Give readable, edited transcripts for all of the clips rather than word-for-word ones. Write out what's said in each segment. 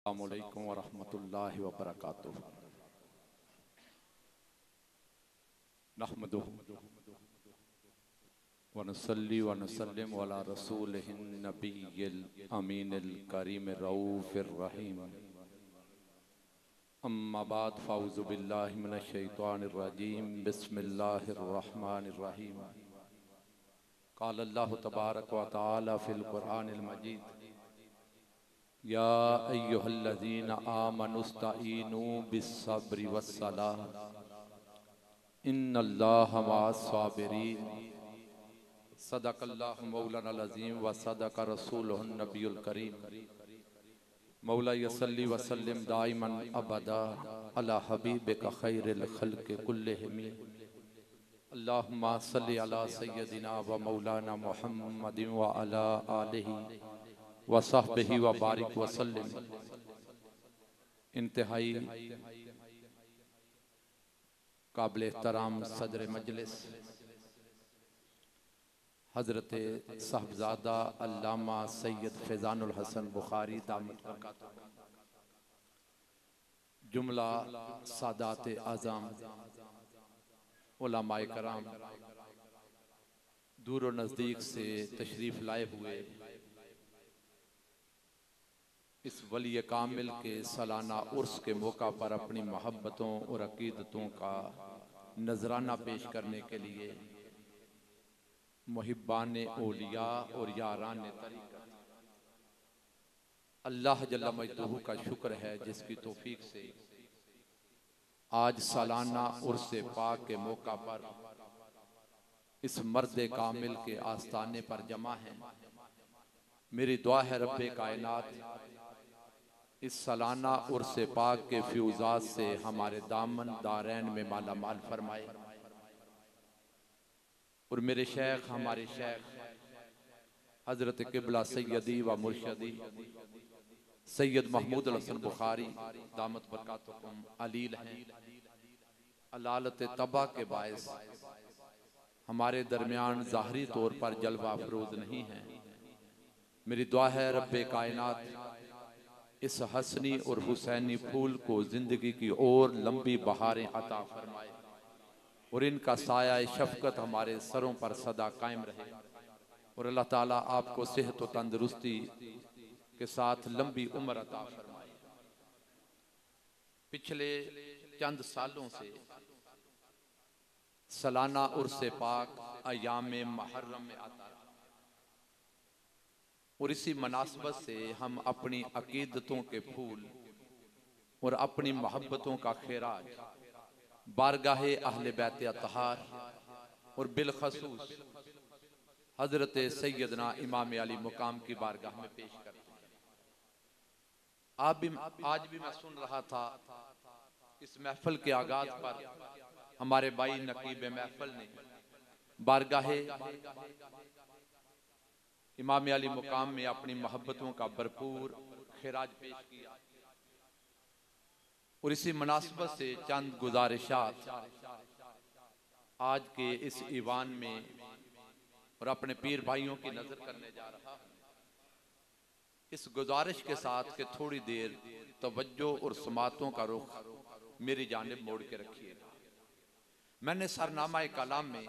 अस्सलामु अलैकुम वरहमतुल्लाहि वबरकातुहू। नहमदुहू व नुसल्ली व नुसल्लिम अला रसूलिहिन नबिय्यिल अमीनिल करीमिर रऊफिर रहीम। अम्मा बाद फ़अऊज़ु बिल्लाहि मिनश शैतानिर रजीम। बिस्मिल्लाहिर रहमानिर रहीम। क़ाल अल्लाहु तबारक व तआला फ़िल क़ुरआनिल मजीद या अय्युहल्लज़ीना आमनुस्तईनू बिस्सब्रि वस्सलाह इन्नल्लाहा मअस्साबिरीन। सदक़ल्लाहु मौलानाल अज़ीम व सदक़ रसूलुहुन नबियुल करीम। मौला यसल्ली व सल्लिम दाइमन अबदा अला हबीबिका खैरिल खल्क़ि कुल्लिहिम। अल्लाहुम्मा सल्लि अला सय्यदिना व मौलाना मुहम्मदिन व अला आलिहि व सहबिही व बारिक व सल्लिम। इंतहाई काबिल एहतराम सदर मजलिस हजरत साहबजादा अल्लामा सैयद फैजानुल हसन बुखारी दामत बरकातुहू, जुमला सादात आज़म उलमाए कराम, दूर और नज़दीक से तशरीफ़ लाए हुए इस वली कामिल के सालाना उर्स के मौका पर अपनी मोहब्बतों और अकीदतों का नजराना पेश करने के लिए मुहिब्बान औलिया और यारान तरीक़त अल्लाह जल्ल मजदूहू का शुक्र है जिसकी तौफीक से आज सालाना उर्स पाक के मौका पर इस मर्द कामिल के आस्ताने पर जमा है। मेरी दुआ है रब्बे कायनात इस सालाना उर्स पाक के फ्यूज़ात से हमारे दामन दारैन में माला माल फरमाए और मेरे शेख हमारे शेख हजरत किबला सैयदी व मुर्शदी सैयद महमूद हसन बुखारी दामत बरकातुहुम अलील हैं। अलालत तबा के बायस हमारे दरमियान ज़ाहरी तौर पर जलवा अफरोज नहीं है। मेरी दुआ है रब्बे कायनात इस हसनी और हुसैनी फूल को जिंदगी की और लंबी बहारें अता फरमाए और इनका साया शफकत हमारे सरों पर सदा कायम रहे और अल्लाह ताला आपको सेहत और तंदुरुस्ती के साथ लंबी उम्र अता फरमाए। पिछले चंद सालों से सालाना उर्स पाक अयाम मुहर्रम में आता रहा और इसी मुनासबत से हम अपनी अकीदतों के फूल और अपनी मोहब्बतों का खैराज बारगाहे अहले बैत अतहार और बिलखसूस हजरत सैयदना इमाम अली मुकाम की बारगाह में पेश करते हैं। आज भी मैं सुन रहा था इस महफिल के आगाज पर हमारे भाई नकीब महफिल ने बारगाहे इमाम अली मुकाम में अपनी मोहब्बतों का भरपूर खिराज पेश किया और इसी मुनासबत से चंद गुजारिशात आज के इस ईवान में और अपने पीर भाइयों की नजर करने जा रहा हूं। इस गुजारिश के साथ कि थोड़ी देर तवज्जो और समातों का रुख मेरी जानिब मोड़ के रखिएगा। मैंने सरनामा कलाम में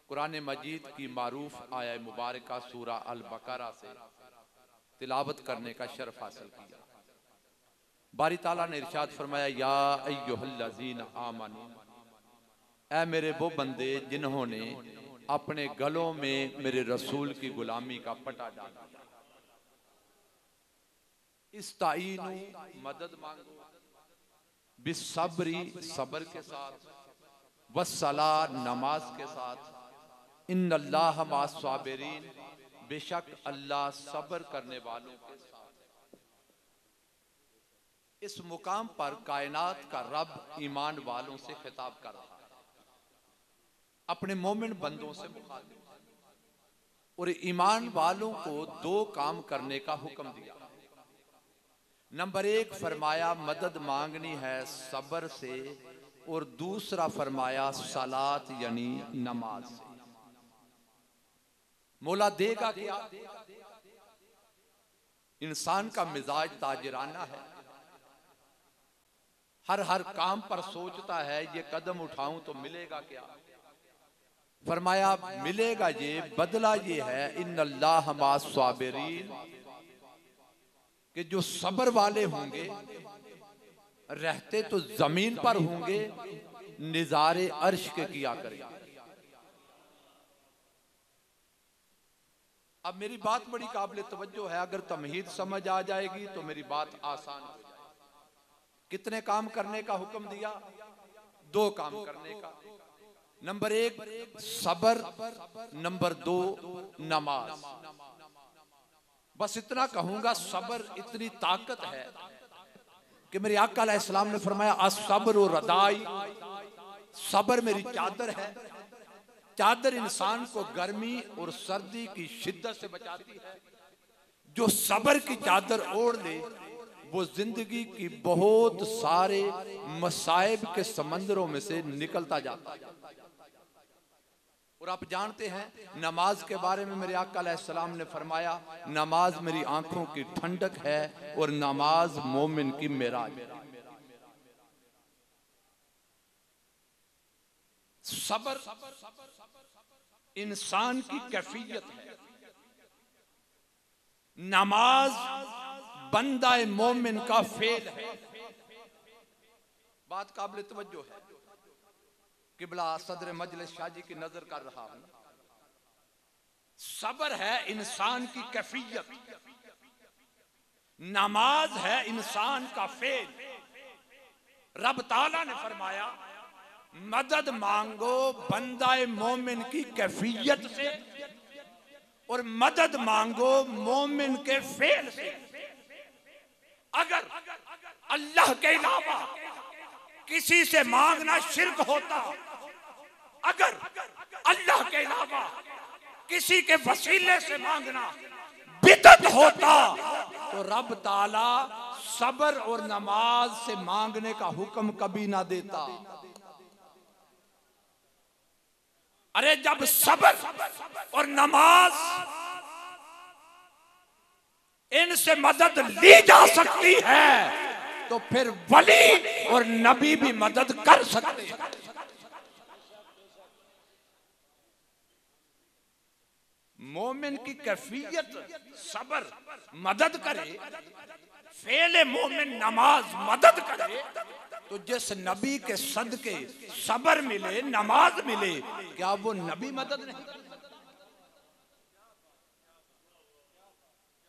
कुरान मजीद की मारूफ आया मुबारका सूरा अल बकरा से तिलावत करने का शर्फ हासिल किया। बारी ताला ने इरशाद फरमाया या अय्युहल्लज़ीना आमनू, ऐ मेरे वो बंदे जिन्होंने अपने गलों में मेरे रसूल की गुलामी का पटा डाल दिया। इस्ताईनु मदद मांगो, बिस्सब्री सब्र के साथ, वस्सला नमाज के साथ, इन्नल्लाह मअस्साबिरीन बेशक अल्लाह सब्र करने वालों के साथ। इस मुकाम पर कायनात का रब ईमान वालों से खिताब कर रहा है, अपने मोमिन बंदों से मुखातिब और ईमान वालों को दो काम करने का हुक्म दिया। नंबर एक फरमाया मदद मांगनी है सब्र से और दूसरा फरमाया सलात यानी नमाज से। मौला देगा क्या? इंसान का मिजाज ताजराना है, हर काम पर सोचता है ये कदम उठाऊं तो मिलेगा क्या। फरमाया मिलेगा ये, बदला ये है, इन्नल्लाह मास साबिरीन, कि जो सब्र वाले होंगे रहते तो जमीन पर होंगे, निजारे अर्श के किया करेंगे। अब मेरी बात बड़ी काबिल तवज्जो है, अगर तमहीद समझ आ जाएगी तो मेरी बात आसान हो जाएगी। कितने काम करने का हुक्म दिया? 2 काम करने का। नंबर 1 सब्र, नंबर 2 नमाज। बस इतना कहूंगा, सब्र इतनी ताकत है कि मेरे आका अलैहिस्सलाम ने फरमाया अस्सब्र रदाई, सब्र मेरी चादर है। चादर इंसान को गर्मी और सर्दी की शिद्दत से बचाती है। जो सब्र की चादर ओढ़ ले वो जिंदगी की बहुत सारे मसाइब के समंदरों में से निकलता जाता है। और आप जानते हैं नमाज के बारे में मेरे आका अलैहिस्सलाम ने फरमाया नमाज मेरी आंखों की ठंडक है और नमाज मोमिन की मेराज। सब्र इंसान की कैफियत है, नमाज बंदा मोमिन का फेल है। बात काबिल तवज्जो है। किबला सदर मजलिस शाजी की नजर कर रहा हूं। सब्र है इंसान की कैफियत, नमाज है इंसान का फेल। रब ताला ने फरमाया मदद मांगो बंदाए मोमिन की कैफियत से और मदद मांगो मोमिन के फेल से। अगर अल्लाह के अलावा किसी से मांगना शिर्क होता, अगर अल्लाह के अलावा किसी के वसीले से मांगना बिदअत होता तो रब ताला सब्र और नमाज से मांगने का हुक्म कभी ना देता। अरे जब सब्र और नमाज इनसे मदद ली जा सकती है तो फिर वली और नबी भी मदद कर सकते हैं। मोमिन की कैफियत सब्र मदद करे, फेले मोमिन नमाज मदद करे, तो जिस नबी के सदके सब्र मिले नमाज मिले, क्या वो नबी मदद नहीं?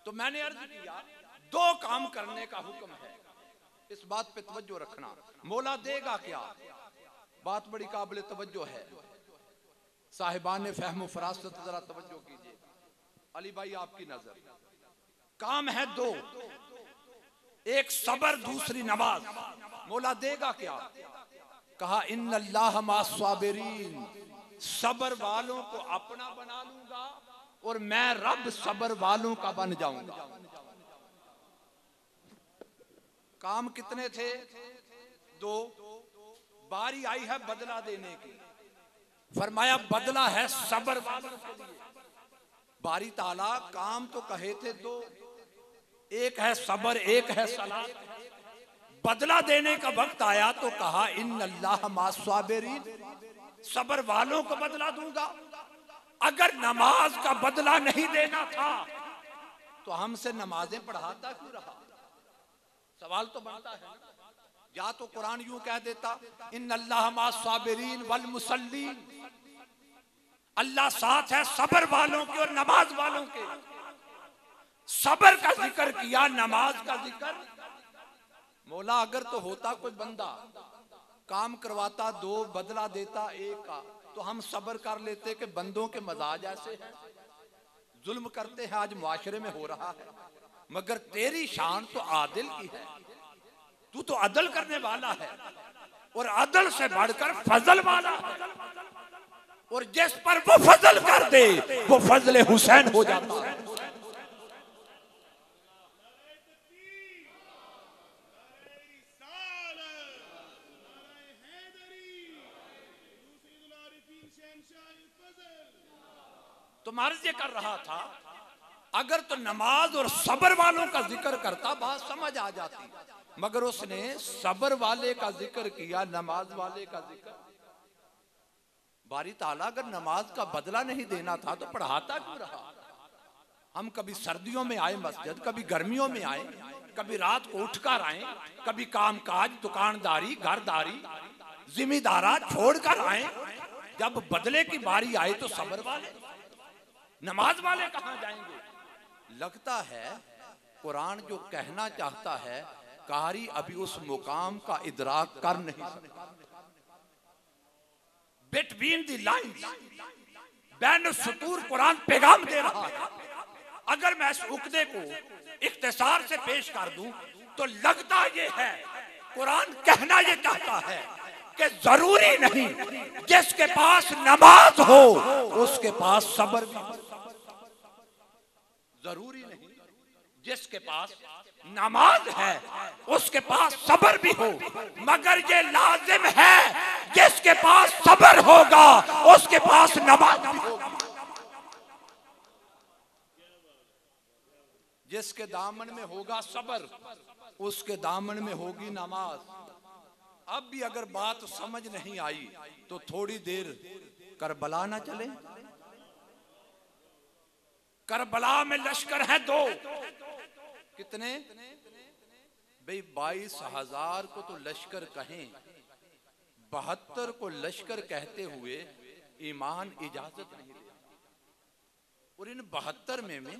तो मैंने अर्ज किया 2 काम करने का हुक्म है, इस बात पे तवज्जो रखना। मौला देगा क्या? बात बड़ी काबिल तवज्जो है। साहिबान फहम फरासत जरा तवज्जो कीजिए। अली भाई आपकी नजर, काम है 2, एक सब्र दूसरी नमाज। मौला देगा क्या? कहा इन्नल्लाह मास साबिरीन, सब्र वालों को अपना बना लूंगा और मैं रब सब्र वालों का बन जाऊंगा। काम कितने थे? 2। बारी आई है बदला देने की। फरमाया बदला है सब्र वालों के लिए। बारी ताला काम तो कहे थे 2, एक है सब्र एक है सलात। बदला देने का वक्त आया तो कहा इन्नल्लाह मास साबिरीन, सब्र वालों को बदला दूंगा। अगर नमाज का बदला नहीं देना था तो हमसे नमाजें पढ़ाता क्यों रहा? सवाल तो बनता है। या तो कुरान यूं कह देता इन्नल्लाह मास साबिरीन वल मुसल्लीन, अल्लाह साथ है सब्र वालों के और नमाज वालों के। सब्र का जिक्र किया, नमाज का जिक्र। मौला अगर तो होता कोई बंदा काम करवाता 2 बदला देता 1 का तो हम सब्र कर लेते कि बंदों के मजाज ऐसे हैं, जुल्म करते हैं, आज मुआशरे में हो रहा है। मगर तेरी शान तो आदिल की है, तू तो अदल करने वाला है और अदल से बढ़कर फजल वाला है। और जिस पर वो फजल कर दे वो फजले हुसैन हो जाता है। तो मार्ज ये कर रहा था अगर तो नमाज और सब्र वालों का जिक्र करता बात समझ आ जाती, मगर उसने सब्र वाले का जिक्र किया, नमाज वाले का जिक्र। बारी ताला अगर नमाज का बदला नहीं देना था तो पढ़ाता क्यों रहा? हम कभी सर्दियों में आए मस्जिद, कभी गर्मियों में आए, कभी रात को उठकर आए, कभी कामकाज, दुकानदारी, घरदारी, जिम्मेदारा छोड़कर आए। जब बदले की बारी आई तो सब्र वाले, नमाज वाले कहां जाएंगे? लगता है कुरान जो कहना चाहता है कारी अभी उस मुकाम का इदराक कर नहीं सकता। बिटवीन द लाइन्स, बैन सुतूर कुरान पैगाम दे रहा है। अगर मैं इस उक्दे को इख्तिसार से पेश कर दूं तो लगता ये है कुरान कहना ये चाहता है कि जरूरी नहीं जिसके पास नमाज हो उसके पास सब्र भी हो। जरूरी नहीं जिसके पास नमाज है उसके पास सब्र भी हो, मगर ये लाजिम है जिसके पास सब्र होगा उसके पास नमाज भी होगी। जिसके दामन में होगा सब्र उसके दामन में होगी नमाज। अब भी अगर बात समझ नहीं आई तो थोड़ी देर करबला ना चले। करबला में लश्कर है दो, कितने भाई? 22,000 को तो लश्कर कहें, 72 को लश्कर कहते हुए ईमान इजाजत नहीं देता। और इन 72 में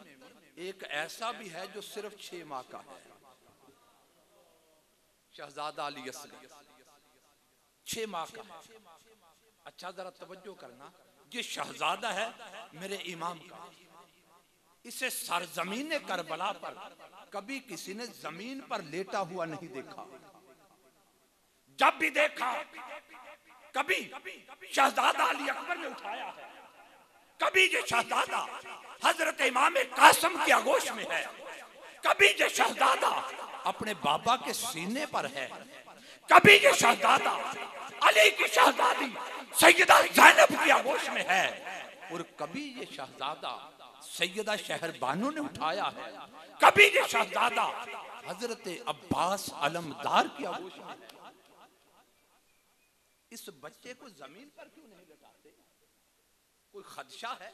एक ऐसा भी है जो सिर्फ 6 माह का है, शहजादा अली असगर, 6 माह का है। अच्छा जरा तवज्जो करना, ये शहजादा है मेरे इमाम का। इसे सरजमीन करबला पर कभी किसी ने जमीन पर लेटा हुआ नहीं देखा। जब भी देखा कभी शहजादा अली अकबर ने उठाया है, कभी ये शहजादा हजरत इमाम कासिम की आगोश में है, कभी ये शहजादा अपने बाबा के सीने पर है, कभी ये शहजादा अली की शहजादी सैयदा ज़ैनब की आगोश में है, और कभी ये शहजादा सैयदा शहरबानो ने उठाया है, कभी ये शहजादा हजरत अब्बास अलमदार की आगोश में है। इस बच्चे को जमीन पर क्यों नहीं लटाते? कोई खदशा है?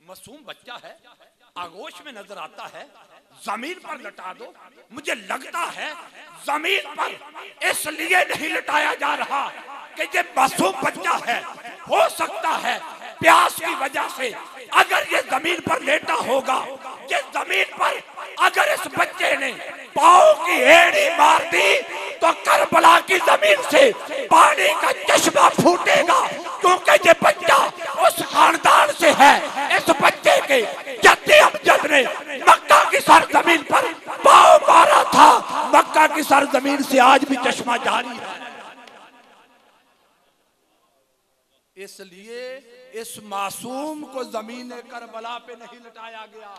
मासूम बच्चा है, आगोश में नजर आता है, जमीन पर लटा दो। मुझे लगता है जमीन पर इसलिए नहीं लटाया जा रहा कि ये मासूम बच्चा है, हो सकता है प्यास की वजह से अगर ये जमीन पर लेटा होगा, ये जमीन पर अगर इस बच्चे ने पाँव की एड़ी मार दी तो करबला की जमीन से पानी का चश्मा फूटेगा, क्योंकि ये बच्चा उस खानदान से है। इस बच्चे के जद्दे अमजद ने मक्का की सरजमीन पर पाँव मारा था, मक्का की सरजमीन से आज भी चश्मा जारी है। इसलिए इस मासूम को जमीन करबला पे नहीं लटाया गया,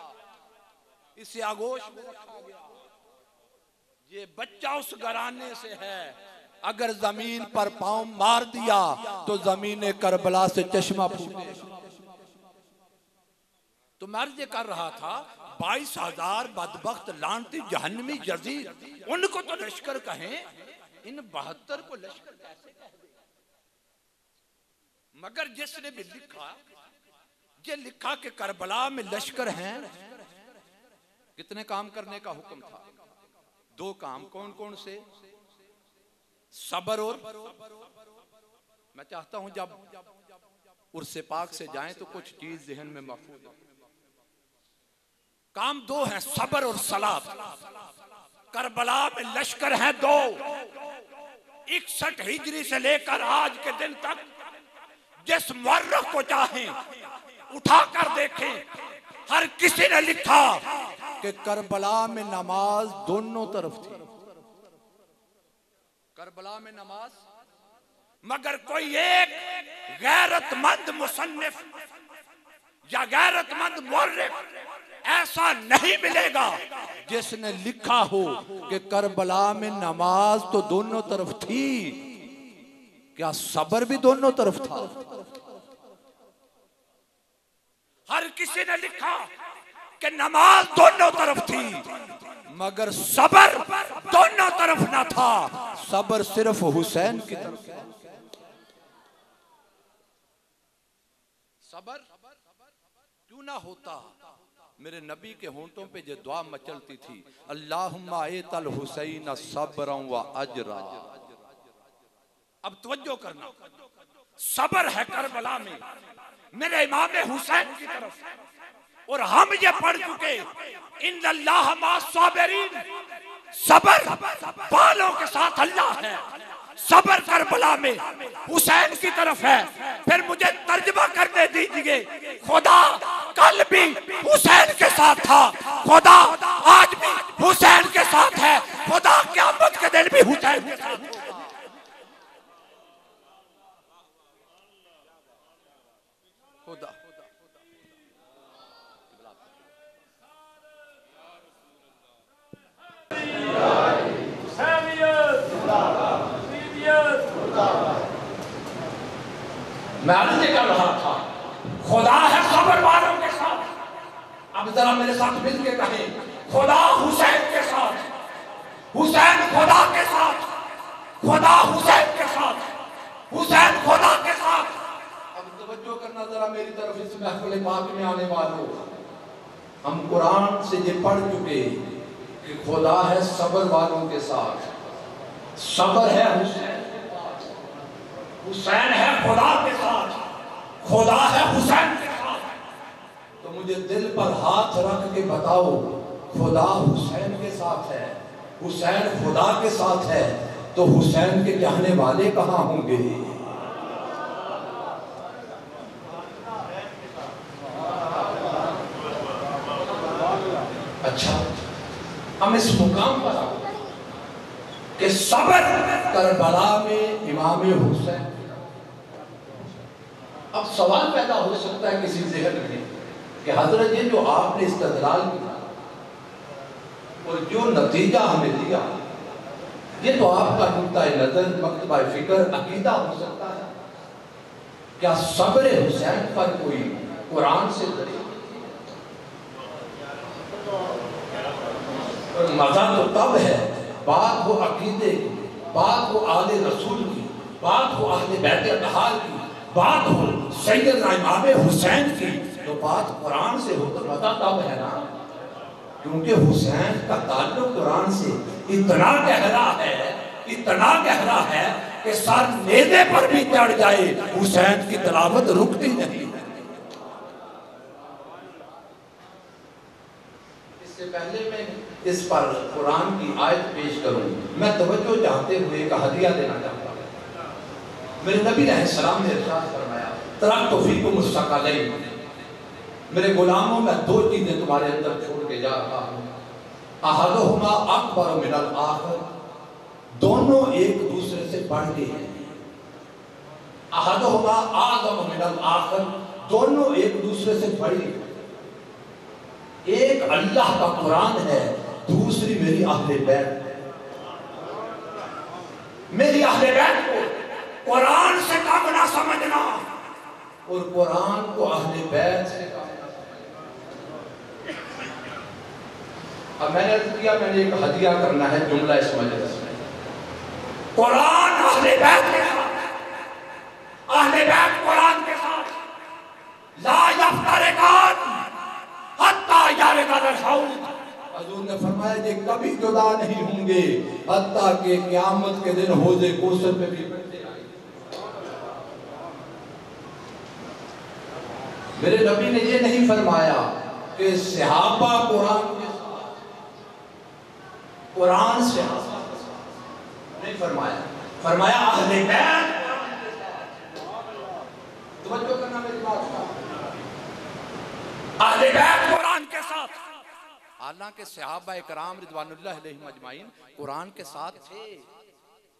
इसे आगोश में रखा गया। ये बच्चा उस घराने से है, अगर जमीन पर पांव मार दिया तो जमीन करबला से चश्मा फूटे। तो मर्ज ये कर रहा था 22,000 बदबख्त लानती जहन्नमी यजीद, उनको तो लश्कर कहें, इन 72 को लश्कर कैसे कह दे? मगर जिसने भी लिखा, ये लिखा कि करबला में लश्कर हैं। कितने काम करने का हुक्म था? 2 काम। कौन कौन से? सब्र और मैं चाहता हूं जब उर्से पाक से जाएं तो कुछ चीज जहन में महफूज हो। काम 2 हैं, सब्र और सलात। करबला में लश्कर हैं 2। 61 हिजरी से लेकर आज के दिन तक जिस मुअर्रिख को चाहें उठाकर देखें, हर किसी ने लिखा कि करबला में नमाज दोनों तरफ थी। करबला में नमाज, मगर कोई एक गैरतमंद मुसन्निफ या गैरतमंद मुअर्रिख ऐसा नहीं मिलेगा जिसने लिखा हो कि करबला में नमाज तो दोनों तरफ थी। क्या सब्र भी दोनों तरफ था? हर किसी ने लिखा कि नमाज दोनों तरफ थी मगर सबर दोनों तरफ ना था, सबर सिर्फ हुसैन की तरफ। सबर क्यों ना होता, मेरे नबी के होंठों पे जो दुआ मचलती थी, अल्लाहुम्मा एतल हुसैन सब्रन व अजरा। अब तवज्जो करना, सबर है करबला में मेरे इमाम हुसैन की तरफ, और हम ये पढ़ चुके इन्नल्लाह मास्साबिरीन, सबर वालों के साथ अल्लाह है, सबर करबला में हुसैन की तरफ है। फिर मुझे तर्जुमा करने दीजिए, खुदा कल भी हुसैन के साथ था, खुदा आज भी हुसैन के साथ है, खुदा क़यामत के दिन भी हुसैन के साथ है। खुदा मैं अर्ज कर रहा था, खुदा है सबर वालों के साथ। अब जरा मेरे साथ मिलकर कहें, खुदा हुसैन के साथ, हुसैन खुदा के साथ, खुदा हुसैन के साथ, हुसैन खुदा के साथ। अब तवज्जो करना जरा मेरी तरफ, इस महफिल पाक में आने वालों, हम कुरान से ये पढ़ चुके कि खुदा है सबर वालों के साथ, सबर है हुसैन, हुसैन है खुदा के साथ, खुदा है हुसैन के साथ। तो मुझे दिल पर हाथ रख के बताओ, खुदा हुसैन के साथ है, हुसैन खुदा के साथ है, तो हुसैन के चाहने वाले कहां होंगे? अच्छा, हम इस मुकाम पर आओ कि सबर करबला में इमाम हुसैन। अब सवाल पैदा हो सकता है किसी ज़हन में कि हजरत ये जो आपने इस्तदलाल किया और जो नतीजा हमें दिया, ये तो आपका नुक्ता नजर, मकतबा फिक्र, अकीदा हो सकता है, क्या सब्र हुसैन पर कोई कुरान से दलील? और मजा तो तब है, बात हो अकीदे की, बात हो आले रसूल की, बात हो अहले बैत अतहार की, बात हो सैयदना इमाम हुसैन की, तो बात कुरान से हो तो मजा तब है ना, क्योंकि हुसैन का ताल्लुक कुरान से इतना गहरा है, इतना गहरा है कि सर नेज़े पर भी चढ़ जाए, हुसैन की तिलावत रुकती नहीं। इससे पहले मैं इस पर कुरान की आयत पेश करूं, मैं तवज्जो चाहते हुए एक हदिया देना चाहता हूं। मेरे नबी अलैहिस्सलाम ने इरशाद फरमाया, तरक्तु फीकुम मुस्तक़लैन, मेरे गुलामों में दो चीजें तुम्हारे अंदर छोड़ के जा रहा हूं, अहदुहुमा अकबर मिनल आखर, दोनों एक दूसरे से बढ़ के हैं, अहदुहुमा आज़म मिनल आखर, दोनों एक दूसरे से बड़ी। एक अल्लाह का कुरान है, दूसरी मेरी अहले बैत। मेरी अहले बैत को कुरान से कम ना समझना और कुरान को अहले बैत से कम ना समझना। अब मैंने अर्ज किया, मैंने एक हदिया करना है जुमला इस मजलिस में, कुरान अहले बैत के साथ, अहले बैत कुरान के साथ, ला यफ्तरिकान हत्ता यारिदल हौद। हुजूर ने फरमाया ये कभी जुदा नहीं होंगे हत्ता के क़यामत के दिन हौज़े कौसर पे भी बैठे आएंगे। मेरे नबी ने ये नहीं फरमाया कि सहाबा कुरान के साथ, कुरान से नहीं फरमाया, फरमाया अहले बैत कुरान के साथ। तवज्जो करना मेरी बात का, अहले बैत कुरान के साथ। हालांकि सहाबा इकराम रिज़वानुल्लाह अलैहिम अजमाइन कुरान के साथ थे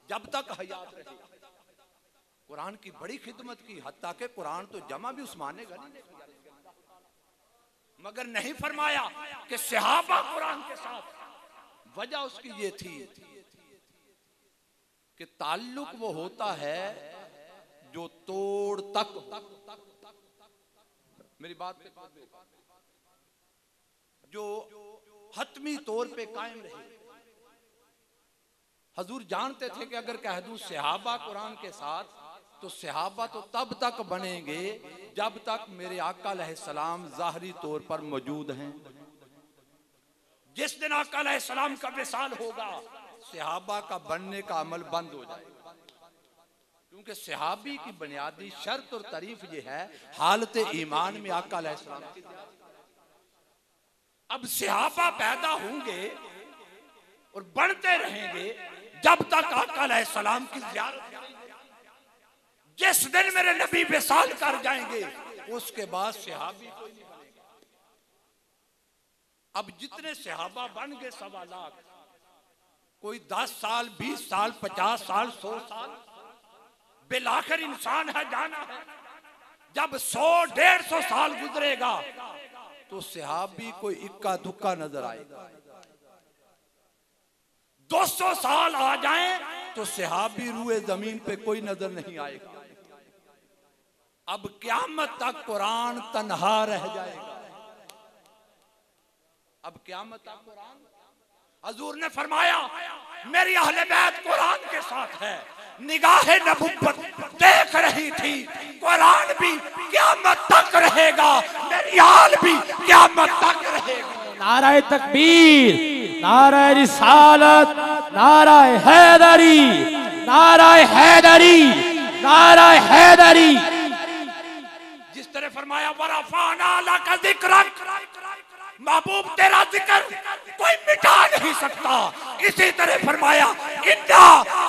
जब तक हयात रहे, कुरान की बड़ी खिदमत की, हत्ता के कुरान तो जमा भी उस्मान गनी ने किया, मगर नहीं फरमाया कि सहाबा कुरान के साथ। वजह उसकी ये थी कि ताल्लुक वो होता है जो तोड़ तक। मेरी बात जो हतमी तौर पे कायम रहे। हजूर जानते थे कि अगर कह दूं सहाबा कुरान के साथ, तो सहाबा तो तब तक बनेंगे जब तक मेरे आका अलैहिस्सलाम ज़ाहरी तौर पर मौजूद हैं। जिस दिन आका अलैहिस्सलाम का विसाल होगा, सहाबा का बनने का अमल बंद हो जाएगा। क्योंकि सहाबी की बुनियादी शर्त और तारीफ ये है हालत ईमान में आका अलैहिस्सलाम की। अब सहाबा पैदा होंगे और बढ़ते रहेंगे जब तक आका अलैहिस्सलाम की ज़ियारत। जिस दिन मेरे नबी विसाल कर जाएंगे उसके बाद सहाबी कोई नहीं बनेगा। अब जितने सहाबा बन गए 1.25 लाख, कोई 10 साल 20 साल 50 साल 100 साल, बिलाखिर इंसान है, जाना है। जब 100-150 साल गुजरेगा तो सहाबी कोई इक्का दुक्का नजर आएगा। 200 साल आ जाएं तो सहाबी रूए जमीन पे कोई नजर नहीं आएगा। अब क़यामत तक कुरान तन्हा रह जाएगा। अब क़यामत तक कुरान, हजूर ने फरमाया मेरी अहले बैत कुरान के साथ है। निगाहे नबुव्वत देख रही थी, कुरान भी क़यामत तक रहेगा, मेरी आल भी क़यामत तक रहेगा। नाराए तकबीर, नाराए रिसालत, नाराए हैदरी, नाराए हैदरी, नाराए हैदरी। जिस तरह फरमाया वरफ़अना लका ज़िक्रक, महबूब तेरा जिक्र कोई मिटा नहीं सकता। इसी तरह फरमाया इन्ना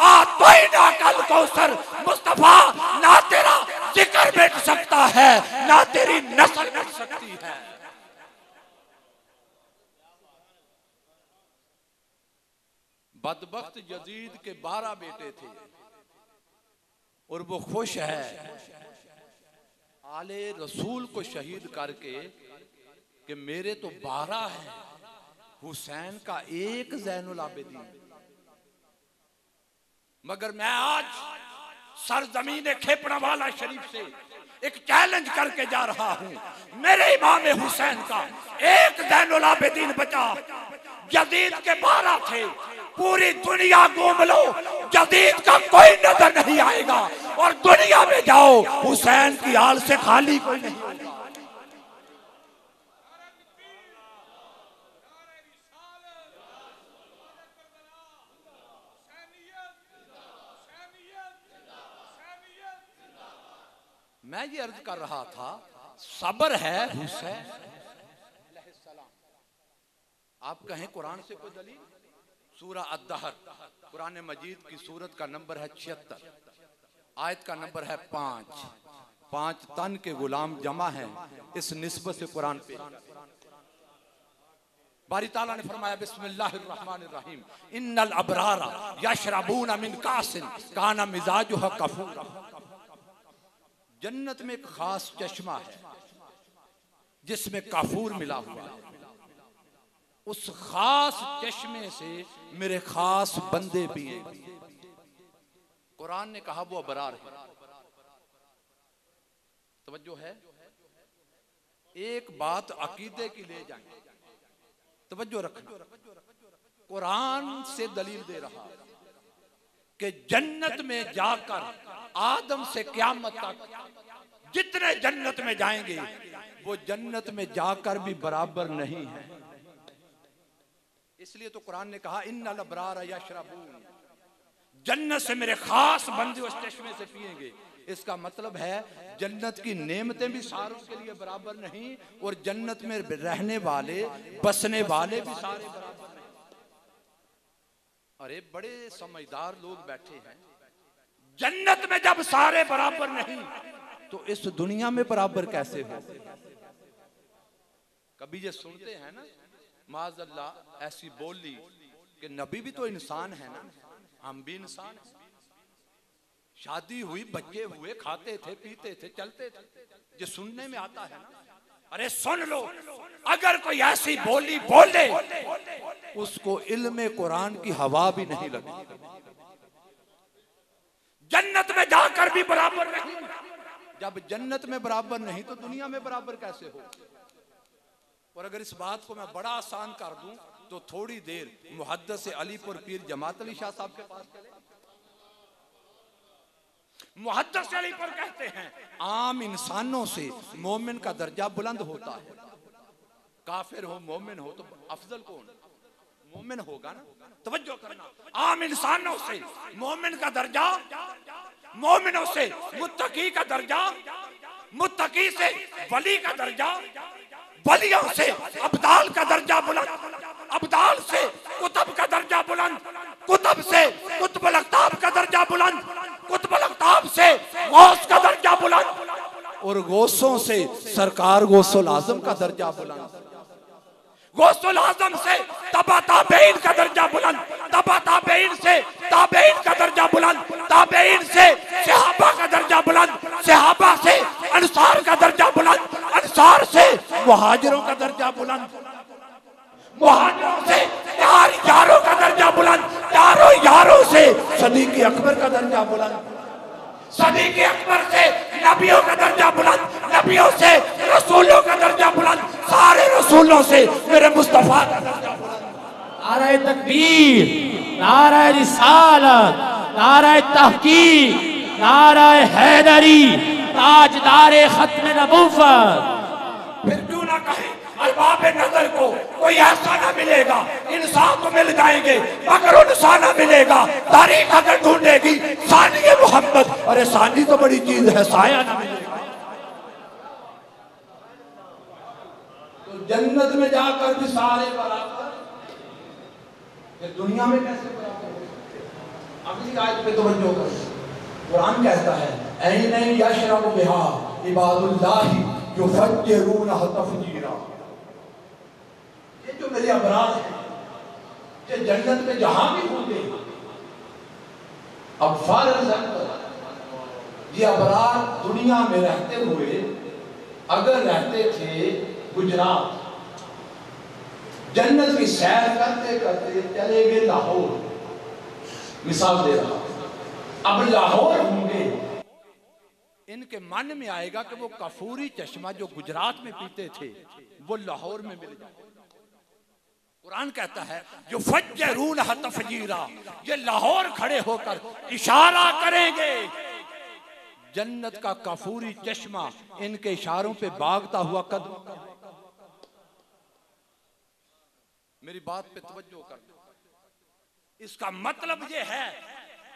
आतैना कल कौसर, मुस्तफा ना तेरा जिक्र मिट सकता है ना तेरी नस्ल मिट सकती है। बदबख्त यजीद के 12 बेटे थे और वो खुश है आले रसूल को शहीद करके कि मेरे तो 12 हैं, हुसैन का एक ज़ैनुल आबिदीन। मगर मैं आज सरजमीन खेपड़ावाला शरीफ से एक चैलेंज करके जा रहा हूं, मेरे इमाम हुसैन का एक ज़ैनुल आबिदीन बचा। यजीद के 12 थे, पूरी दुनिया घूम लो यजीद का कोई नजर नहीं आएगा, और दुनिया में जाओ हुसैन की आल से खाली कोई नहीं होगा। मैं ये अर्ज कर रहा था, सब्र है हुसैन। आप कहें कुरान से कोई दलील? सूरा अद-दहर कुरान मजीद की सूरत का नंबर है 76, आयत का नंबर है 5। 5 तन के गुलाम जमा हैं, इस निस्बत से कुरान पे बारी ताला ने फरमाया बिस्मिल्लाहिर्रहमानिर्रहीम इन्नल अबरारा यशरबूना मिन कासिन काना मिजाजुहा कफूरा। जन्नत में एक खास चश्मा है जिसमें काफूर मिला हुआ है। उस खास चश्मे से मेरे खास बंदे पिएंगे। कुरान ने कहा वो अबरार है। तवज्जो है, एक बात अकीदे की ले जाएंगे, तवज्जो रखना। कुरान से दलील दे रहा कि जन्नत में जाकर आदम से क़यामत तक जितने जन्नत में जाएंगे वो जन्नत में जाकर भी बराबर नहीं है। इसलिए तो कुरान ने कहा इन्नल अबरार यशरबून, जन्नत से मेरे खास बंदे उस चश्मे से पिएंगे। इसका मतलब है जन्नत की नेमतें भी सारों के लिए बराबर नहीं, और जन्नत में रहने वाले बसने वाले भी सारे बराबर नहीं। अरे बड़े समझदार लोग बैठे हैं। जन्नत में जब सारे बराबर नहीं तो इस दुनिया में बराबर कैसे हो? कभी ये सुनते हैं ना माज़अल्लाह ऐसी बोली कि नबी भी तो इंसान है ना, हम भी इंसान हैं। शादी हुई, बच्चे हुए, खाते थे, पीते थे, चलते थे, ये सुनने में आता है ना। अरे सुन लो, अगर कोई ऐसी बोली बोले उसको इल्मे कुरान की हवा भी नहीं लगी। जन्नत में जाकर भी बराबर नहीं। जब जन्नत में बराबर नहीं तो दुनिया में बराबर कैसे हो? और अगर इस बात को मैं बड़ा आसान कर दूं तो थोड़ी देर मुहद्दिस अलीपुर पीर जमात अली शाह साहब के पास चले। मुहद्दिस अलीपुर कहते हैं आम इंसानों से मोमिन का दर्जा बुलंद होता है। काफिर हो मोमिन हो तो अफजल कौन? मोमिन होगा ना। तवज्जो करना, आम इंसानों से मोमिन का दर्जा, मोमिनों से मुत्तकी का दर्जा, मुत्तकी से वली का दर्जा, वलियों से अब्दाल का दर्जा बुलंद, अब्दाल से कुतुब का दर्जा बुलंद, कुतुब से कुतुबुल अक़ताब का दर्जा बुलंद, कुतुबुल अक़ताब से गौस का दर्जा बुलंद, और गौसों से सरकार गौसुल आज़म का दर्जा बुलंद, गौसुल आज़म से तबा ताबईन का दर्जा बुलंद, तबा ताबईन से ताबईन का दर्जा बुलंद, ताबईन से सहाबा का दर्जा बुलंद, सहाबा से अंसार का दर्जा बुलंद, अंसार से मुहाजिरों का दर्जा बुलंद, मुहाजिरों से यारों का दर्जा बुलंद, यारों से सदीक़ अकबर का दर्जा बुलंद, सदीक़ अकबर से नबियों का दर्जा बुलंद, नबियों से रसूलों का दर्जा बुलंद, सारे रसूलों से मेरे मुस्तफा का दर्जा बुलंद। नारे तकबीर, नारे रिसालत, नारे तहकीक, नारे हैदरी, ताजदारे खत्म नबूवत। फिर क्यों ना कहें अरबाब नजर को कोई ऐसा ना मिलेगा, इंसान तो मिल जाएंगे मगर उनसा ना मिलेगा। तारीख अगर ढूंढेगी सानी मोहम्मद, अरे सानी तो बड़ी चीज है, साया ना मिलेगा। तो जन्नत में जाकर भी सारे बराबर, दुनिया में कैसे बराबर हो सकते? अगली आयत पे तवज्जो करो, कुरान कहता है ऐन यशरबु बिहा इबादुल्लाहि युफज्जिरूनहा तफजीरा। ये जो मेरे अबरार हैं, ये जन्नत में जहां भी होंगे, अब फर्ज ये अबरार दुनिया में रहते हुए अगर रहते थे गुजरात, जन्नत की सैर करते करते चले गए लाहौर, मिसाल दे रहा, अब लाहौर होंगे, इनके मन में आएगा कि वो कफूरी चश्मा जो गुजरात में पीते थे वो लाहौर में मिल जाए। कुरान कहता है जो फज्जरूनहा तफजीरा, ये लाहौर खड़े होकर इशारा करेंगे, जन्नत का कफूरी चश्मा इनके इशारों पे भागता हुआ कदम। मेरी बात पे तवज्जो कर, इसका मतलब ये है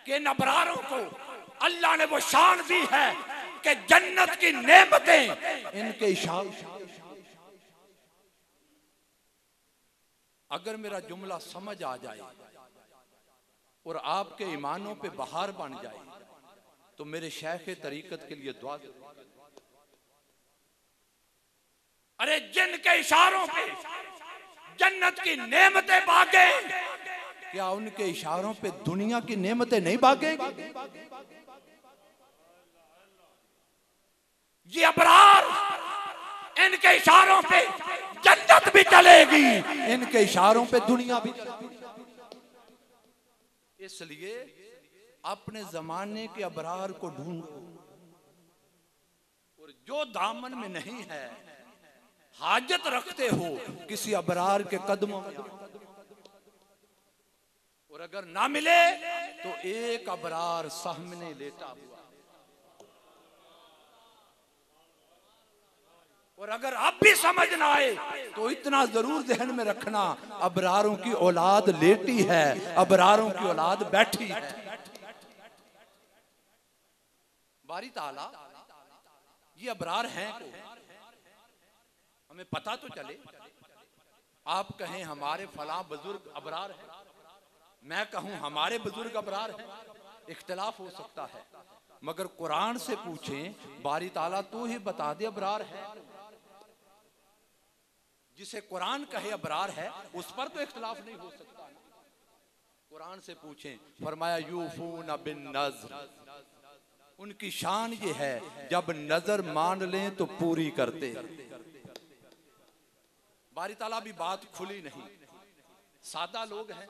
कि नबरारों को अल्लाह ने वो शान दी है कि जन्नत की नेमतें इनके इशारों। अगर मेरा जुमला समझ आ जाए और आपके ईमानों पे बहार बन जाए तो मेरे शेख तरीकत के लिए दुआ। अरे जिनके इशारों पे जन्नत की नेमतें भागे, क्या उनके इशारों पे दुनिया की नेमतें नहीं भागेंगी? ये अबरार, इनके इशारों पे जन्नत भी चलेगी, इनके इशारों पे दुनिया भी चलेगी। इसलिए अपने जमाने के अबरार को ढूंढो, और जो दामन में नहीं है, हाजत रखते हो किसी अबरार के कदमों में, और अगर ना मिले तो एक अबरार सामने लेटा हुआ, और अगर अब भी समझ ना आए तो इतना जरूर ज़हन में रखना, अबरारों की औलाद लेटी है, अबरारों की औलाद बैठी है। बारी ताला ये अबरार हैं को हमें पता तो चले। आप कहें हमारे फलां बुजुर्ग अबरार हैं, मैं कहूं हमारे बुजुर्ग अबरार हैं, इख्तिलाफ हो सकता है, मगर कुरान से पूछें, बारी ताला तू ही बता दे अबरार है। जिसे कुरान कहे अबरार है उस पर तो इख्तिलाफ नहीं हो सकता। कुरान से पूछें, फरमाया यूफून बिन नज़्र, उनकी शान ये है जब नजर मान लें तो पूरी करते। बारी ताला भी बात खुली नहीं, सादा लोग हैं,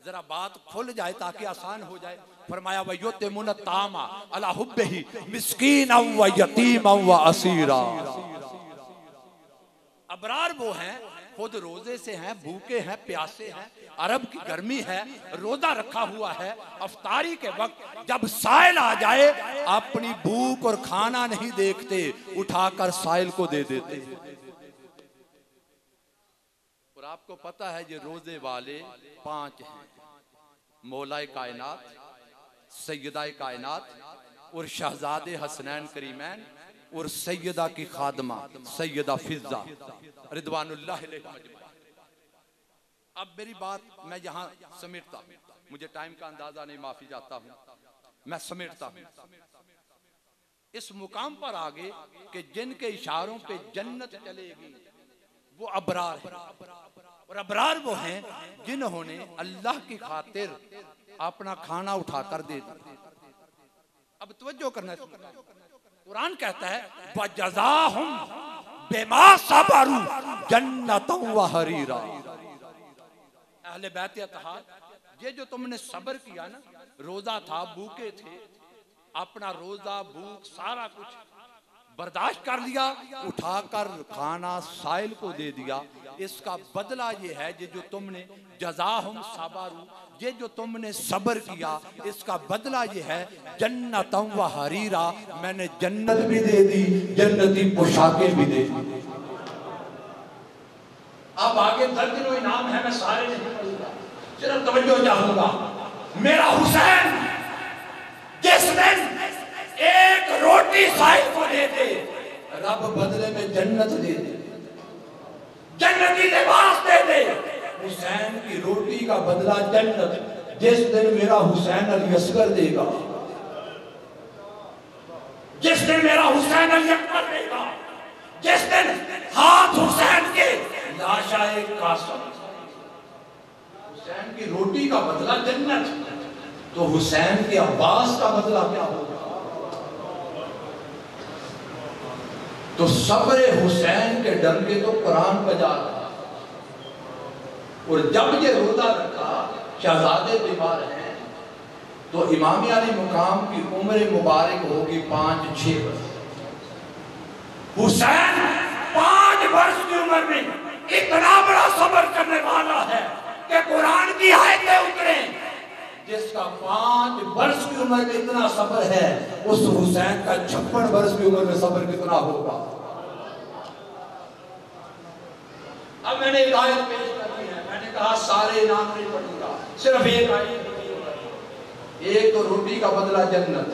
जरा बात खुल जाए ताकि आसान हो जाए। फरमाया वयुतिमुन तामा अला हुब्बिही मिस्कीना व यतीमा व असीरा। अबरार वो हैं खुद रोजे से हैं, भूखे हैं, प्यासे हैं, अरब की गर्मी है, रोजा रखा हुआ है, अफ्तारी के वक्त जब साइल आ जाए अपनी भूख और खाना नहीं देखते, उठाकर साइल को दे देते। और आपको पता है ये रोजे वाले 5 हैं, मौलाए कायनात, सैयदा कायनात और शहजादे हसनैन करीमैन और सैयदा की खादमा सैयदा फिजा रिदवानुल्लाह अलैहा अजमईन। अब मेरी बात मैं यहाँ समेटता हूँ, मुझे टाइम का अंदाजा नहीं, माफी चाहता हूँ, मैं समेटता हूँ इस मुकाम पर आगे कि जिनके इशारों पे जन्नत चलेगी वो अबरार है। और अबरार वो हैं जिन्होंने अल्लाह की खातिर अपना खाना उठाकर दे दिया। अब तवज्जो करना, कुरान कहता है वजज़ाहुम बिमा सबरू जन्नतन व हरीरा। अहले बैत अतहार, ये जो तुमने सब्र किया ना, रोजा था, भूखे थे, अपना रोजा भूख सारा कुछ बर्दाश्त कर लिया, उठाकर खाना साइल को दे दिया, इसका बदला ये है ये जो तुमने जज़ाहुम सबरू, ये जो तुमने सब्र किया इसका बदला ये है जन्नतम व हरीरा, मैंने जन्नत भी दे दी, जन्नती पोशाकें भी दे दी। अब आगे दर्जनों इनाम है, मैं सारे नहीं पढ़ूंगा, सिर्फ तवज्जो चाहूंगा। मेरा हुसैन जिस दिन एक रोटी साहिब को दे दे, रब बदले में जन्नत दे दे, जन्नती लिबास दे दे। हुसैन की रोटी का बदला जन्नत। जिस दिन मेरा हुसैन अली असगर देगा, जिस दिन मेरा हुसैन अली अकबर देगा, जिस दिन हाथ हुसैन के लाशाए कासम, हुसैन की रोटी का बदला जन्नत, तो हुसैन के अब्बास का बदला क्या होगा? तो सब्र हुसैन के डर के तो कुरान बजा रहा। और जब ये रोजा रखा, शहजादे बीमार हैं, तो इमाम अली मुकाम की उम्र मुबारक होगी 5-6 वर्ष। हुसैन 5 वर्ष की उम्र में इतना बड़ा सब्र करने वाला है कि कुरान की आयतें उतरे। जिसका 5 वर्ष की उम्र में इतना सब्र है, उस हुसैन का 56 वर्ष की उम्र में सब्र कितना होगा? अब मैंने एक आयत पेश करनी है, मैंने कहा सारे इनाम नहीं पढ़ूंगा, सिर्फ एक आयत। एक तो रोटी का बदला जन्नत,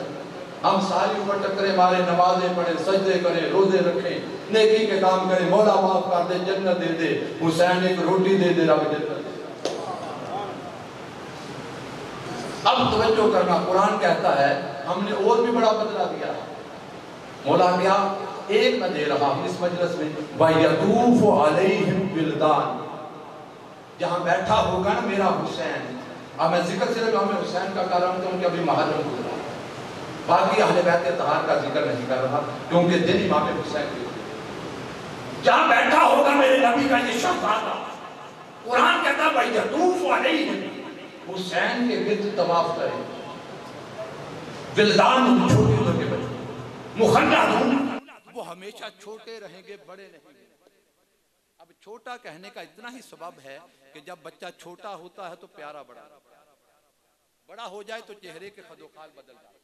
हम सारी ऊपर टकरे मारे, नमाजें पढ़े, सजदे करें, रोजे रखें, नेकी के काम करें, मौला माफ कर दे, जन्नत दे दे। हुसैन एक रोटी दे दे, रब जन्नत। अब तवज्जो करना, कुरान कहता है हमने और भी बड़ा बदला दिया। मौला क्या एक मैं दे रहा हूं इस मजलिस में, वयतूफु अलैहिम बिल्दान, जहां बैठा होगा ना मेरा हुसैन। अब मैं जिक्र सिर्फ इमाम हुसैन का कर रहा हूं क्योंकि अभी मुहर्रम गुजरा, बाकी अहले बैत तहार का जिक्र नहीं कर रहा क्योंकि दिन इमाम हुसैन के। जहां बैठा होगा मेरे नबी का ये शहजादा, कुरान कहता है वयतूफु अलैहिम, हुसैन के गिर्द तवाफ करें, बिल्दान छोटे उम्र के बच्चे, मुखल्लादून वो हमेशा छोटे रहेंगे, बड़े नहीं। अब छोटा कहने का इतना ही सबब है कि जब बच्चा छोटा होता है तो प्यारा बड़ा, बड़ा हो जाए तो चेहरे के खदोखाल बदल जाए।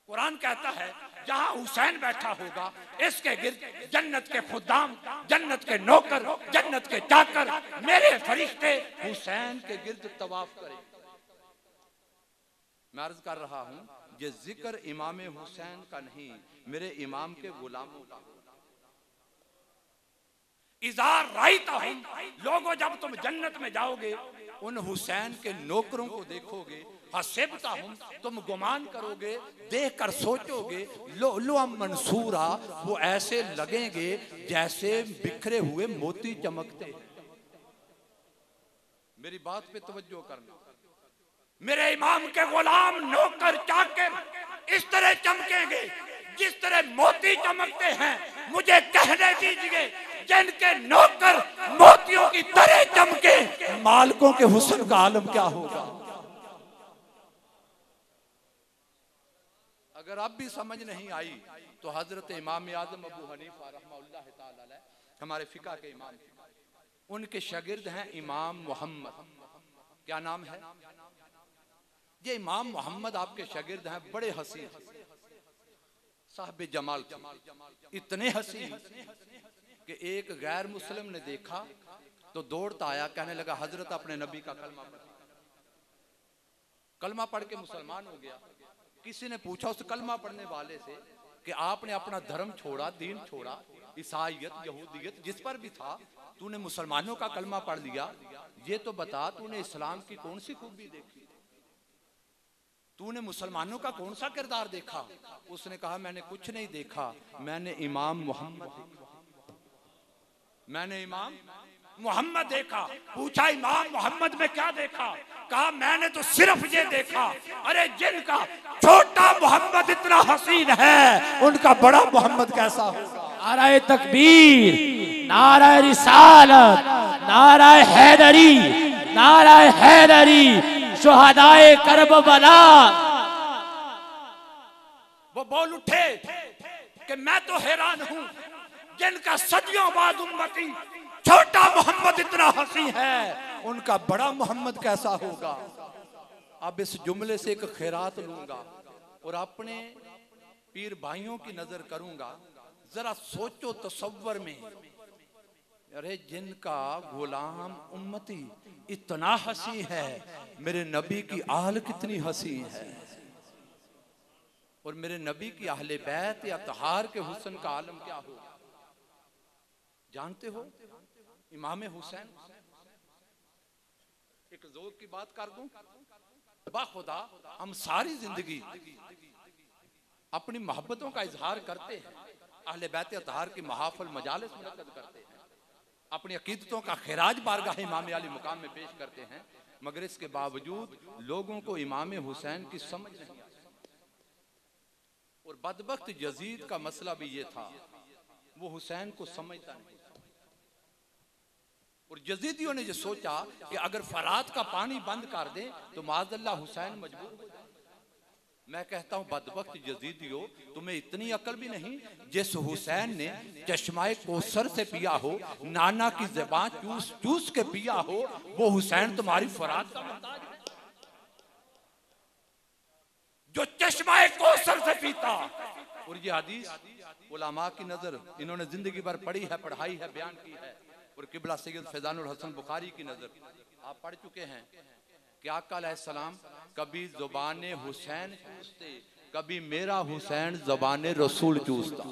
कुरान कहता है जहां हुसैन बैठा होगा इसके गिर्द जन्नत के खुदाम, जन्नत के नौकर, जन्नत के चाकर, मेरे फरिश्ते हुसैन के गिर्द तवाफ करें। मैं अर्ज कर रहा हूं ये जिक्र इमाम हुसैन का नहीं, मेरे इमाम के गुलामों का। इज़ार राइता हूं, लोगों जब तुम जन्नत में जाओगे उन हुसैन के नौकरों को देखोगे, हसिबता हूं, तुम गुमान करोगे, देखकर सोचोगे, लुअलुअ मंसूरा, वो ऐसे लगेंगे जैसे बिखरे हुए मोती चमकते। मेरी बात पे तवज्जो करना, मेरे इमाम के गुलाम नौकर चाकर इस तरह चमकेंगे जिस तरह मोती चमकते हैं। मुझे कहने दीजिए जिनके नौकर मोतियों की तरह चमके, मालिकों के हुस्न का आलम क्या होगा? अगर अब भी समझ नहीं आई तो हजरत इमाम आजम अबू हनीफा रहमतुल्लाह तआला अलैह हमारे फिका के इमाम, उनके शागिर्द हैं इमाम मोहम्मद। क्या नाम है? ये इमाम मोहम्मद आपके शागिर्द हैं, बड़े हसीन साहब जमाल, इतने हसीन कि एक गैर मुस्लिम ने देखा तो दौड़ता आया, कहने लगा हजरत अपने नबी का कलमा पढ़ के मुसलमान हो गया। किसी ने पूछा उस कलमा पढ़ने वाले से कि आपने अपना धर्म छोड़ा, दीन छोड़ा, ईसाईयत यहूदियत जिस पर भी था, तूने मुसलमानों का कलमा पढ़ लिया, ये तो बता तूने इस्लाम की कौन सी खूबी देखी, तूने मुसलमानों का कौन सा किरदार देखा? उसने कहा मैंने कुछ नहीं देखा, मैंने इमाम मोहम्मद देखा। पूछा इमाम मोहम्मद में क्या देखा? कहा मैंने तो सिर्फ ये देखा, अरे जिनका छोटा मोहम्मद इतना हसीन है, उनका बड़ा मोहम्मद कैसा होगा? नाराए तकबीर, नाराए रिसालत, नाराए हैदरी, नाराए हैदरी, शुहदाए करबला। वो बोल उठे कि मैं तो हैरान हूं, जिनका सदियों बाद उम्मती छोटा मोहम्मद इतना हसी है, उनका बड़ा मोहम्मद कैसा होगा? अब इस जुमले से एक खैरात लूंगा और अपने पीर भाइयों की नजर करूंगा। जरा सोचो तसव्वुर में, अरे जिनका गुलाम उम्मती इतना हसी है, मेरे नबी की आल कितनी हसी है, और मेरे नबी की अहले बैत या तहार के हुस्न का आलम क्या होगा? जानते हो इमाम हुसैन, एक ज़ौक़ की बात कर दूं, बाखुदा हम सारी जिंदगी अपनी मोहब्बतों का इजहार करते हैं, अहले बैत अतहार की महाफिल मजालिस मुनक्कद करते हैं, अपनी अकीदतों का खिराज बारगाह इमाम अली मुकाम में पेश करते हैं, मगर इसके बावजूद लोगों को इमाम हुसैन की समझ नहीं आती। और बदबख्त यजीद का मसला भी ये था, वो हुसैन को समझता नहीं। और यजीदियों ने ये सोचा कि अगर फरात का पानी बंद कर दें तो माज़अल्लाह हुसैन मजबूर हो जाए। मैं कहता हूं बदबख्त यजीदियों, तुम्हें इतनी अकल भी नहीं, जिस हुसैन ने चश्माए कौसर से पिया हो, नाना की ज़बान चूस चूस के पिया हो, वो हुसैन तुम्हारी फरात का मोहताज है जो चश्माए कौसर से पीता। और ये हदीस उलमा की नजर इन्होंने जिंदगी भर पढ़ी है, पढ़ाई है, बयान की है। और किबला सैयद फैजानुल हसन बुखारी की नजर आप पढ़ चुके हैं कि आका अलैहिस्सलाम कभी ज़ुबान हुसैन चूसते, कभी मेरा हुसैन ज़ुबान रसूल चूसता।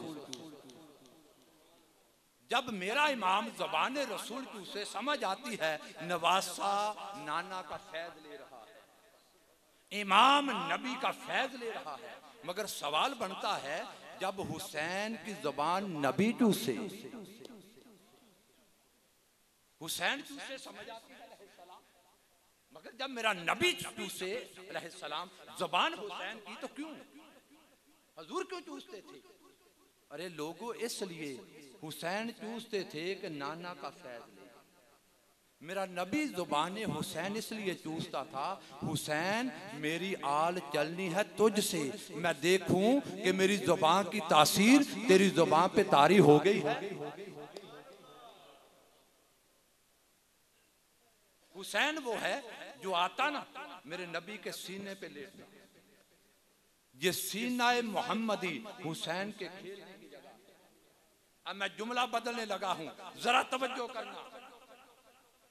जब मेरा इमाम ज़ुबान रसूल चूसे, समझ आती है नवासा नाना का फैज ले रहा है, इमाम नबी का फैज ले रहा है। मगर सवाल बनता है, जब हुसैन की ज़ुबान नबी चूसे, हुसैन चूसे समझ आती है अलैहिस्सलाम, मगर जब मेरा नबी चूसे अलैहिस्सलाम ज़ुबान हुसैन की, तो क्यों हजूर क्यों चूसते थे? अरे लोगों, इसलिए हुसैन चूसते थे कि नाना का फैज ले। मेरा नबी ज़ुबान हुसैन इसलिए चूसता था, हुसैन मेरी आल चलनी है तुझसे, मैं देखूं कि मेरी ज़ुबान की तासीर तेरी ज़ुबान पे तारी हो गई है। हुसैन वो है जो आता ना मेरे नबी के सीने पे लेटता। ये सीनाए मोहम्मदी हुसैन के खेलने की जगह। अब मैं जुमला बदलने लगा हूं, जरा तवज्जो करना।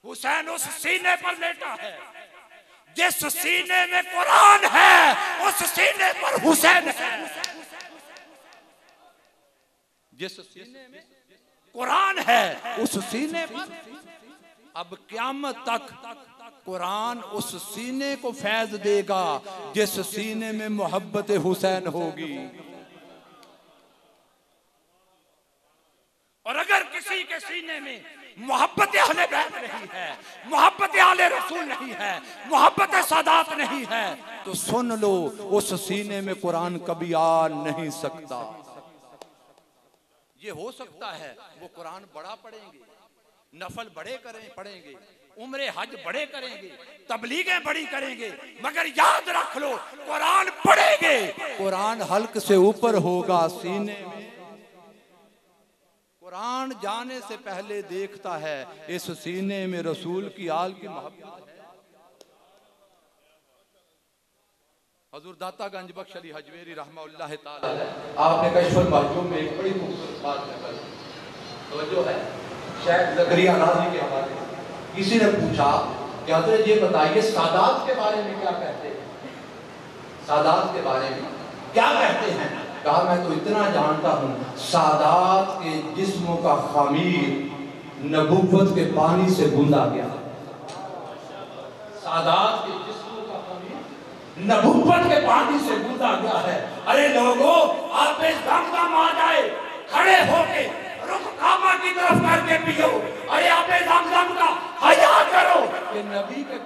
हुसैन उस सीने पर लेटा है जिस सीने में कुरान है, उस सीने पर हुसैन है। जिस सीने में कुरान है, उस सीने पर अब क़यामत तक कुरान उस सीने को फैज देगा जिस सीने में मोहब्बत हुसैन होगी। और अगर किसी के सीने में मोहब्बत अहले बैत नहीं है, मोहब्बत आले रसूल नहीं है, मोहब्बत सादात नहीं है, तो सुन लो उस सीने में कुरान कभी आ नहीं सकता। ये हो सकता है वो कुरान बड़ा पढ़ेंगे, नफल बड़े पढ़ेंगे, उम्रे हज बड़े करेंगे, तबलीगें बड़ी करेंगे, मगर याद रख लो कुरान पढ़ेंगे, कुरान हल्क से ऊपर होगा, सीने में प्राण जाने से पहले देखता है इस सीने में रसूल की आल की मोहब्बत है। हजूर दाता गंज बख्श अली हजवेरी रहमतुल्लाह ताला आपने कश्फुल महजूम में एक बड़ी खूबसूरत बात नकल तो जो है शेख ज़करिया नाज़ी के हवाले किसी ने पूछा कि हजरत ये बताइए सादात के बारे में क्या कहते हैं, सादात के बारे में क्या कहते हैं। कहा मैं तो इतना जानता हूँ सादात के जिस्मों का खमीर नबुव्वत के पानी से गूंदा गया। सादात के जिस्मों का खमीर नबुव्वत के पानी से गूंदा गया है। अरे लोगों आप इस दम आ जाए खड़े होके रुख काबा की तरफ करके पियो। अरे आप दम का हया करो कि नबी के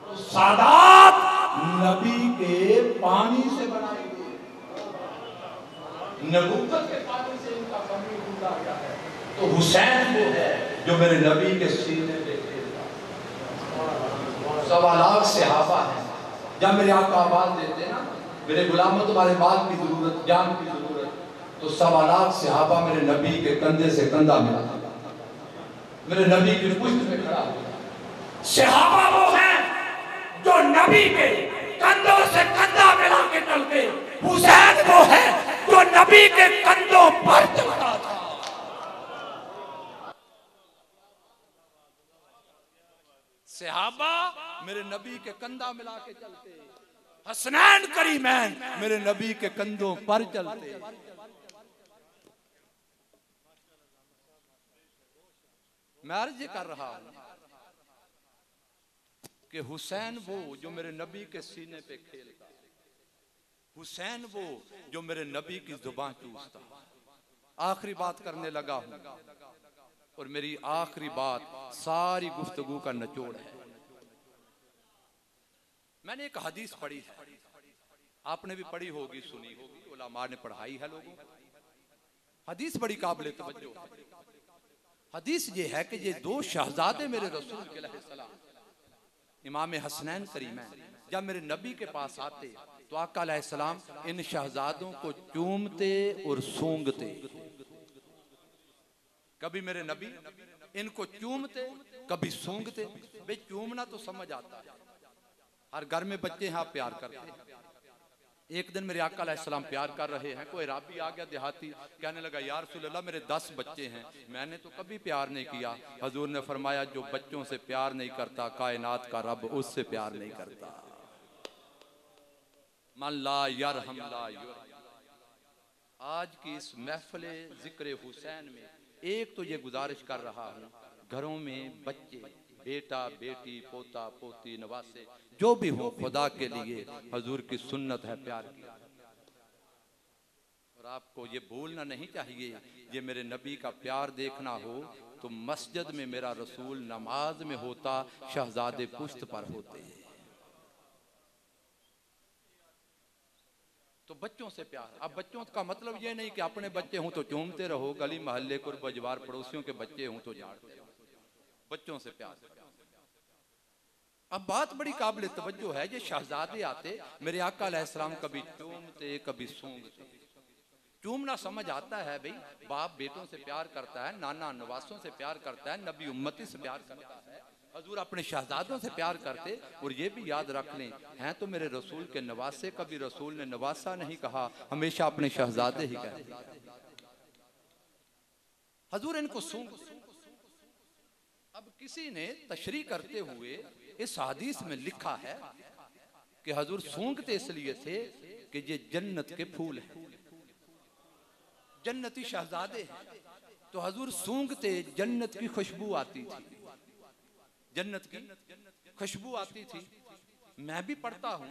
तो सादात नबी के पानी से बनाई गई, नबूवत के पानी से इनका खमीर गूंदा गया है। तो हुसैन वो है जो मेरे नबी के सीने पे खेलता। 1.25 लाख सहाबा है। जब मेरे आका आवाज देते ना मेरे गुलामों तुम्हारे माल की जरूरत जान की जरूरत, तो 1.25 लाख सहाबा मेरे नबी के कंधे से कंधा मिला, मेरे नबी की पुश्त में खड़ा हुआ। सहाबा वो है जो नबी के कंधों से कंधा मिला के चलते। हुसैन वो है जो नबी के कंधों पर चलता था। सहाबा मेरे नबी के कंधा मिला के चलते, हसनैन करीमैन मेरे नबी के कंधों पर चलते। मैं अर्ज कर रहा हूं कि हुसैन वो जो मेरे नबी के सीने पे खेलता, हुसैन वो जो मेरे नबी की जुबान चूसता। आखिरी बात करने लगा हूं और मेरी आखिरी बात सारी गुफ्तगू का निचोड़ है। मैंने एक हदीस पढ़ी है, आपने भी पढ़ी होगी, सुनी होगी, उलमा ने पढ़ाई है लोगों को। हदीस बड़ी काबिल तवज्जो है। हदीस ये है कि ये 2 शहजादे मेरे रसूल के अलैहिस्सलाम इमाम हसनैन करीमैन जब मेरे नबी के पास आते तो आका अलैहिस्सलाम इन शहजादों को चूमते और सूंघते। कभी मेरे नबी इनको चूमते कभी सूंघते। भाई चूमना तो समझ आता है, हर घर में बच्चे हैं आप प्यार करते हैं। एक दिन मेरे आका अलैहिस्सलाम प्यार कर रहे हैं, कोई राबी आ गया देहाती, कहने लगा या रसूल अल्लाह मेरे 10 बच्चे हैं, मैंने तो कभी प्यार नहीं किया। हजूर ने फरमाया जो बच्चों से प्यार नहीं करता कायनात का रब उससे प्यार नहीं करता। मन ला यरहम ला युरहम। आज की इस महफिल जिक्र हुसैन में एक तो ये गुजारिश कर रहा हूँ, घरों में बच्चे बेटा बेटी पोता पोती नवासे जो भी हो, खुदा के लिए हजूर की सुन्नत है प्यार की। और आपको ये भूलना नहीं चाहिए, ये मेरे नबी का प्यार देखना हो तो मस्जिद में मेरा रसूल नमाज में होता, शहजादे पुश्त पर होते। तो बच्चों से प्यार। अब बच्चों का मतलब ये नहीं कि अपने बच्चे हों तो चूमते रहो, गली मोहल्ले कुर्ब बजवार पड़ोसियों के बच्चे हों तो झाड़ते रहो। बच्चों से प्यार। अब बात बड़ी काबिल तवज्जो है, ये शहजादे आते मेरे आका अलैहिस्सलाम कभी चूमते कभी सूंघते। चूमना समझ आता है, भाई बाप बेटों से प्यार करता है, नाना नवासों से प्यार करता है, नबी उम्मती से प्यार करता है, हजूर अपने शहजादों से प्यार करते। और ये भी याद रख लें हैं तो मेरे रसूल के नवासे, कभी रसूल ने नवासा नहीं कहा, हमेशा अपने शहजादे ही कहते। हजूर इनको सूंघ। अब किसी ने तशरीह करते हुए इस हदीस में लिखा है कि हजूर सूंघते इसलिए थे कि ये जन्नत के फूल हैं, जन्नती शहजादे हैं। तो हजूर सूंघते जन्नत की खुशबू आती थी, जन्नत की खुशबू आती थी। मैं भी पढ़ता हूं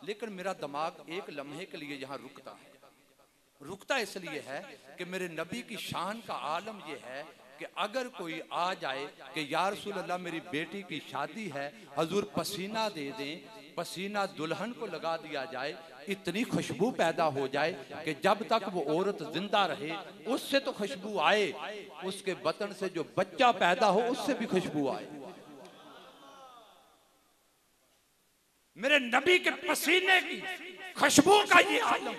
लेकिन मेरा दिमाग एक लम्हे के लिए यहां रुकता है। रुकता इसलिए है कि मेरे नबी की शान का आलम यह है कि अगर कोई आ जाए कि या रसूल अल्लाह मेरी बेटी की शादी है, हजूर पसीना दे दें, पसीना दुल्हन को लगा दिया जाए, इतनी खुशबू पैदा हो जाए कि जब तक वो औरत जिंदा रहे उससे तो खुशबू आए, उसके बतन से जो बच्चा पैदा हो उससे भी खुशबू आए। मेरे नबी के पसीने की खुशबू का ये आलम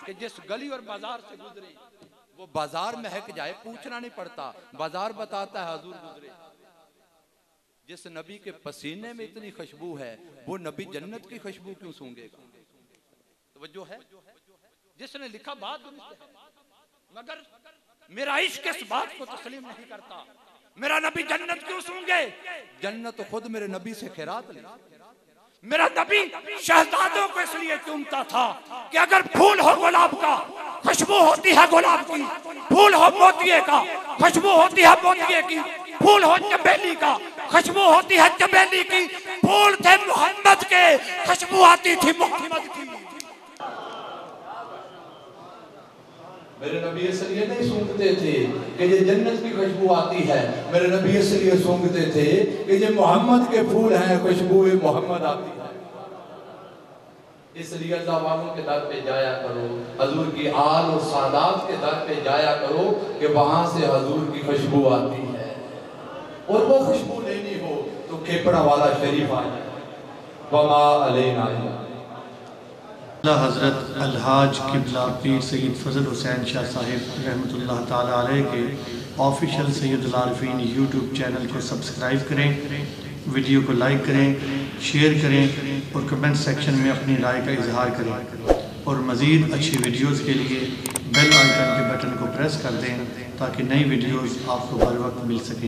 कि जिस गली और बाजार से गुजरे वो बाजार महक जाए, पूछना नहीं पड़ता, बाजार बताता है हुजूर गुजरे। जिस नबी के पसीने में इतनी खुशबू है, वो नबी जन्नत की खुशबू क्यों सूंघेगा? तो जो है जिसने लिखा बात मगर मेरा इश्क इस बात को तस्लीम नहीं करता, मेरा नबी जन्नत क्यों सूंघे? जन्नत खुद मेरे नबी से खैरात ली। मेरा नबी शहजादों को इसलिए चूमता था कि अगर फूल हो गुलाब का, खुशबू होती है गुलाब की, फूल हो मोतिये का, खुशबू होती है मोतिये की, फूल हो चमेली का, खुशबू होती है चमेली की, फूल थे मोहम्मद के, खुशबू आती थी मोहम्मद की। मेरे नबी इसलिए नहीं सूंघते थे कि ये जन्नत की खुशबू आती है, मेरे नबी इसलिए सूंघते थे कि ये मोहम्मद के फूल हैं, खुशबू मोहम्मद आती है। इसलिए अल्लाह वालों के दर पे जाया करो, हजूर की आल और सादात के दर पे जाया करो कि वहां से हजूर की खुशबू आती है। और वो खुशबू लेनी हो तो खेपड़ा वाला शरीफ आ जाए। वमा अलैना हज़रत अलहाज किबला पीर सैयद फजल हुसैन शाह साहिब रहमतुल्लाह ताला अलैह के ऑफिशियल सैयदुल आरिफीन यूट्यूब चैनल को सब्सक्राइब करें, वीडियो को लाइक करें, शेयर करें और कमेंट सेक्शन में अपनी राय का इजहार करें। और मज़ीद अच्छी वीडियोज़ के लिए बेल आइकन के बटन को प्रेस कर दें ताकि नई वीडियोज़ आपको बर वक्त मिल सकें।